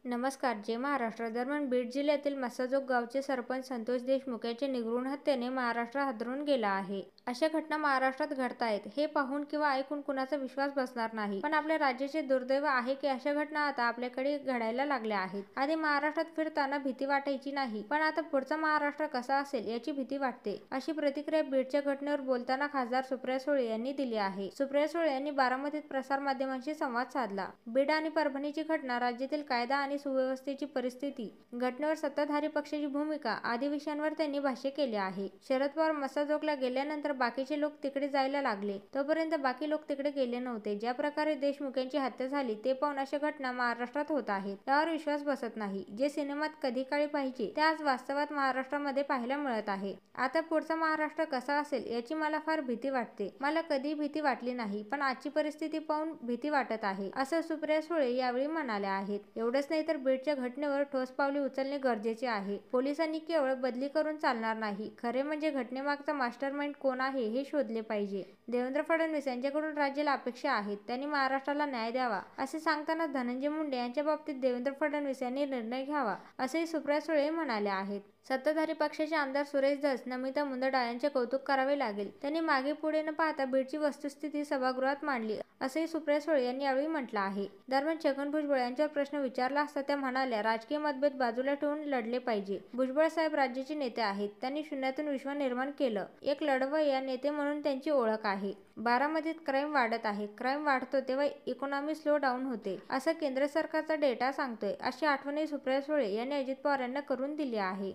नमस्कार. जय महाराष्ट्र. दरम्यान बीड जिल्ह्यातील मसाजोग गावचे सरपंच संतोष देशमुख यांच्या निर्घृण हत्येने महाराष्ट्र हादरून गेला आहे. अशा घटना महाराष्ट्रात घडतायत हे पाहून किंवा ऐकून कुणाचा विश्वास बसणार नाही. पण आपल्या राज्याचे दुर्दैव आहे की अशा घटना आता आपल्याकडे घडायला लागल्या आहेत. आधी महाराष्ट्रात फिरताना भीती वाटायची नाही, पण आता पुढचा महाराष्ट्र कसा असेल याची भीती वाटते. अशी प्रतिक्रिया बीडच्या घटनेवर बोलताना खासदार सुप्रिया सुळे यांनी दिली आहे. सुप्रिया सुळे यांनी बारामतीत प्रसारमाध्यमांशी संवाद साधला. बीड आणि परभणीची घटना, राज्यातील कायदा आणि सुव्यवस्थेची परिस्थिती, घटनेवर सत्ताधारी पक्षाची भूमिका आदी विषयांवर त्यांनी भाष्य केले आहे. शरद पवार मसाजोगला गेल्यानंतर बाकीचे लोक तिकडे जायला लागले, तोपर्यंत बाकी लोक तिकडे गेले नव्हते. ज्या प्रकारे देशमुख यांची हत्या झाली ते पाहून अशा घटना महाराष्ट्रात होत आहेत, यावर विश्वास बसत नाही. जे सिनेमात कधी काळी पाहिजे ते आज वास्तवात महाराष्ट्रामध्ये पाहायला मिळत आहे. आता पुढचा महाराष्ट्र कसा असेल याची मला फार भीती वाटते. मला कधी भीती वाटली नाही, पण आजची परिस्थिती पाहून भीती वाटत आहे, असं सुप्रिया सुळे यावेळी म्हणाल्या आहेत. एवढंच नाही तर बीडच्या घटनेवर ठोस पावले उचलणे गरजेचे आहे. पोलिसांनी केवळ बदली करून चालणार नाही, खरे म्हणजे घटनेमागचा मास्टरमाइंड कोण आहे हे शोधले पाहिजे. देवेंद्र फडणवीस यांच्याकडून राज्याला अपेक्षा आहेत, त्यांनी महाराष्ट्राला न्याय द्यावा. असे सांगताना धनंजय मुंडे यांच्या बाबतीत देवेंद्र फडणवीस यांनी निर्णय घ्यावा, असेही सुप्रिया सुळे म्हणाल्या आहेत. सत्ताधारी पक्षाचे आमदार सुरेश धस, नमिता मुंदडा यांचे कौतुक करावे लागेल. त्यांनी मागे पुढे न पाहता बीडची वस्तुस्थिती सभागृहात मांडली, असेही सुप्रिया सुळे यांनी यावेळी म्हटलं आहे. दरम्यान छगन भुजबळ यांच्यावर प्रश्न विचारला असता त्या म्हणाल्या, राजकीय मतभेद बाजूला ठेवून लढले पाहिजे. भुजबळ साहेब राज्याचे नेते आहेत. त्यांनी शून्यातून विश्व निर्माण केलं. एक लढवय्या नेते म्हणून त्यांची ओळख आहे. बारामतीत क्राईम वाढत आहे. क्राईम वाढतो तेव्हा इकॉनॉमी स्लो डाऊन होते, असं केंद्र सरकारचा डेटा सांगतोय. अशी आठवणही सुप्रिया सुळे यांनी अजित पवार यांना करून दिली आहे.